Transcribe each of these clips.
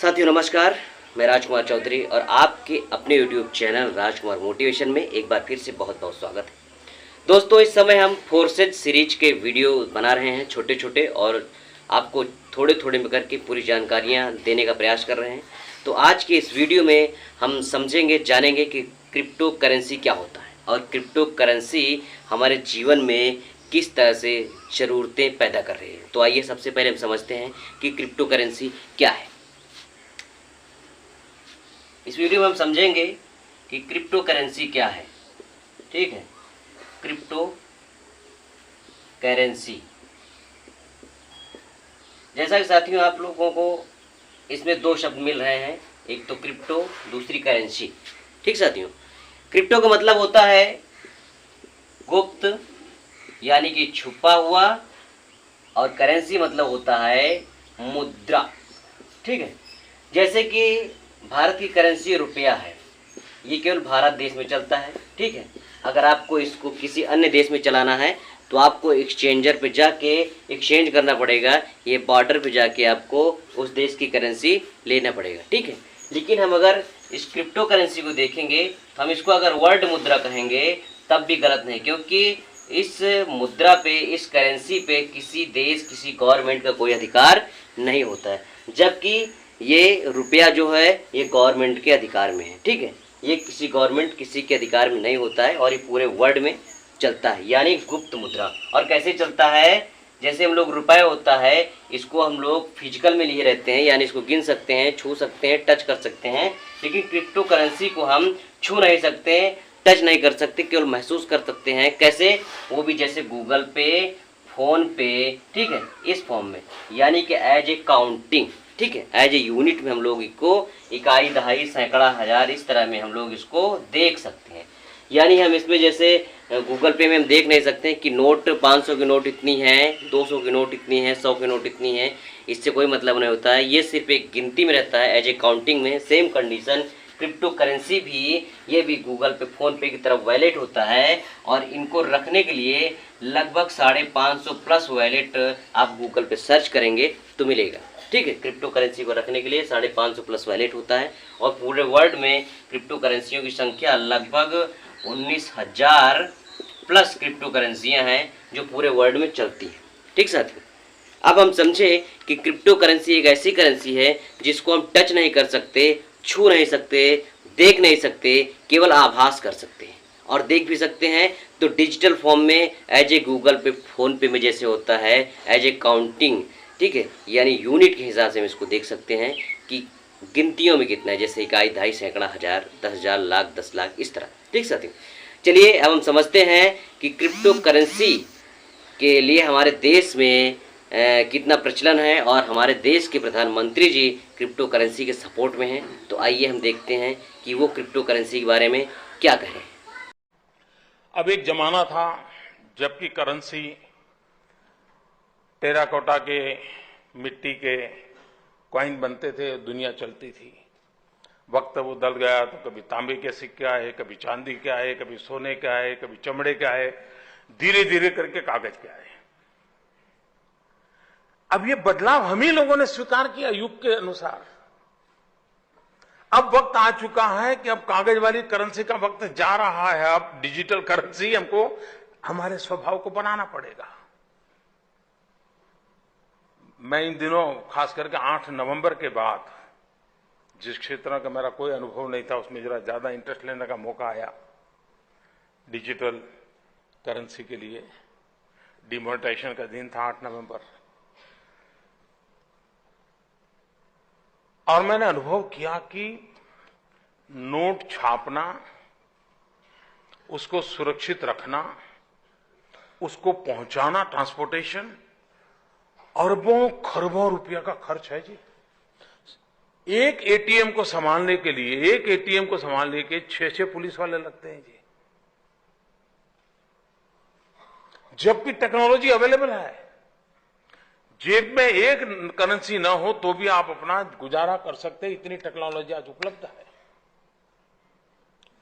साथियों नमस्कार, मैं राजकुमार चौधरी और आपके अपने YouTube चैनल राजकुमार मोटिवेशन में एक बार फिर से बहुत बहुत स्वागत है। दोस्तों, इस समय हम फोर्सेज सीरीज के वीडियो बना रहे हैं छोटे छोटे और आपको थोड़े थोड़े में करके पूरी जानकारियां देने का प्रयास कर रहे हैं। तो आज के इस वीडियो में हम समझेंगे जानेंगे कि क्रिप्टो करेंसी क्या होता है और क्रिप्टो करेंसी हमारे जीवन में किस तरह से ज़रूरतें पैदा कर रही है। तो आइए सबसे पहले हम समझते हैं कि क्रिप्टो करेंसी क्या है। इस वीडियो में हम समझेंगे कि क्रिप्टो करेंसी क्या है। ठीक है, क्रिप्टो करेंसी, जैसा कि साथियों आप लोगों को इसमें दो शब्द मिल रहे हैं, एक तो क्रिप्टो, दूसरी करेंसी। ठीक साथियों, क्रिप्टो का मतलब होता है गुप्त यानी कि छुपा हुआ और करेंसी मतलब होता है मुद्रा। ठीक है, जैसे कि भारत की करेंसी रुपया है, ये केवल भारत देश में चलता है। ठीक है, अगर आपको इसको किसी अन्य देश में चलाना है तो आपको एक्सचेंजर पे जाके एक्सचेंज करना पड़ेगा, ये बॉर्डर पे जाके आपको उस देश की करेंसी लेना पड़ेगा। ठीक है, लेकिन हम अगर इस क्रिप्टो करेंसी को देखेंगे, हम इसको अगर वर्ल्ड मुद्रा कहेंगे तब भी गलत नहीं, क्योंकि इस मुद्रा पे, इस करेंसी पे किसी देश, किसी गवर्नमेंट का कोई अधिकार नहीं होता है, जबकि ये रुपया जो है ये गवर्नमेंट के अधिकार में है। ठीक है, ये किसी गवर्नमेंट, किसी के अधिकार में नहीं होता है और ये पूरे वर्ल्ड में चलता है, यानी गुप्त मुद्रा। और कैसे चलता है, जैसे हम लोग रुपये होता है, इसको हम लोग फिजिकल में लिए रहते हैं, यानी इसको गिन सकते हैं, छू सकते हैं, टच कर सकते हैं, लेकिन क्रिप्टो करेंसी को हम छू नहीं सकते, टच नहीं कर सकते, केवल महसूस कर सकते हैं। कैसे? वो भी जैसे गूगल पे, फोन पे। ठीक है, इस फॉर्म में, यानी कि एज ए काउंटिंग। ठीक है, एज ए यूनिट में हम लोग इसको इकाई, दहाई, सैकड़ा, हजार, इस तरह में हम लोग इसको देख सकते हैं। यानी हम इसमें जैसे गूगल पे में हम देख नहीं सकते कि नोट 500 की नोट इतनी है, 200 की नोट इतनी है, 100 की नोट इतनी है, इससे कोई मतलब नहीं होता है। ये सिर्फ एक गिनती में रहता है, एज ए काउंटिंग में। सेम कंडीशन क्रिप्टो करेंसी भी, ये भी गूगल पे, फ़ोन पे की तरफ वैलेट होता है और इनको रखने के लिए लगभग 550 प्लस वैलेट आप गूगल पे सर्च करेंगे तो मिलेगा। ठीक है, क्रिप्टो करेंसी को रखने के लिए 550 प्लस वैलेट होता है और पूरे वर्ल्ड में क्रिप्टो करेंसियों की संख्या लगभग 19,000 प्लस क्रिप्टो करेंसियाँ हैं जो पूरे वर्ल्ड में चलती हैं। ठीक साथियों, अब हम समझे कि क्रिप्टो करेंसी एक ऐसी करेंसी है जिसको हम टच नहीं कर सकते, छू नहीं सकते, देख नहीं सकते, केवल आभास कर सकते हैं। और देख भी सकते हैं तो डिजिटल फॉर्म में, एज ए गूगल पे, फ़ोन पे में जैसे होता है, एज ए काउंटिंग। ठीक है, यानी यूनिट के हिसाब से हम इसको देख सकते हैं कि गिनतियों में कितना है, जैसे इकाई, दहाई, सैकड़ा, हजार, 10,000, लाख, 10 लाख, इस तरह। ठीक साथियों, चलिए अब हम समझते हैं कि क्रिप्टो करेंसी के लिए हमारे देश में कितना प्रचलन है और हमारे देश के प्रधानमंत्री जी क्रिप्टो करेंसी के सपोर्ट में हैं। तो आइए हम देखते हैं कि वो क्रिप्टो करेंसी के बारे में क्या कहें। अब एक जमाना था जबकि करेंसी टेराकोटा के, मिट्टी के कॉइन बनते थे, दुनिया चलती थी। वक्त बदल गया तो कभी तांबे के सिक्के आए, कभी चांदी के आए, कभी सोने के आए, कभी चमड़े के आए, धीरे धीरे करके कागज के आए। अब ये बदलाव हम ही लोगों ने स्वीकार किया युग के अनुसार। अब वक्त आ चुका है कि अब कागज वाली करेंसी का वक्त जा रहा है। अब डिजिटल करेंसी हमको हमारे स्वभाव को बनाना पड़ेगा। मैं इन दिनों खास करके 8 नवंबर के बाद, जिस क्षेत्र का मेरा कोई अनुभव नहीं था उसमें जरा ज्यादा इंटरेस्ट लेने का मौका आया। डिजिटल करेंसी के लिए डिमोनेटाइजेशन का दिन था 8 नवंबर, और मैंने अनुभव किया कि नोट छापना, उसको सुरक्षित रखना, उसको पहुंचाना, ट्रांसपोर्टेशन, अरबों खरबों रुपया का खर्च है जी। एक एटीएम को संभालने के लिए, एक एटीएम को संभालने के 6 पुलिस वाले लगते हैं जी, जबकि टेक्नोलॉजी अवेलेबल है। जेब में एक करेंसी ना हो तो भी आप अपना गुजारा कर सकते हैं, इतनी टेक्नोलॉजी आज उपलब्ध है।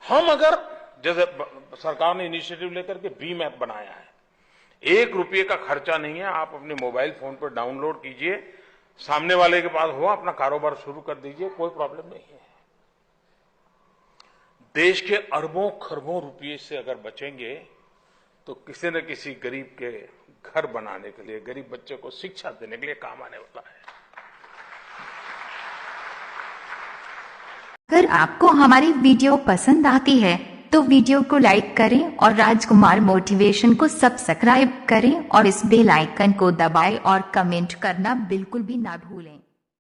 हम अगर, जैसे सरकार ने इनिशिएटिव लेकर के भीम ऐप बनाया है, ₹1 का खर्चा नहीं है, आप अपने मोबाइल फोन पर डाउनलोड कीजिए, सामने वाले के पास हो, अपना कारोबार शुरू कर दीजिए, कोई प्रॉब्लम नहीं है। देश के अरबों खरबों रुपये से अगर बचेंगे तो किसी न किसी गरीब के घर बनाने के लिए, गरीब बच्चे को शिक्षा देने के लिए काम आने वाला है। अगर आपको हमारी वीडियो पसंद आती है तो वीडियो को लाइक करें और राजकुमार मोटिवेशन को सब्सक्राइब करें और इस बेल आइकन को दबाएं और कमेंट करना बिल्कुल भी ना भूलें।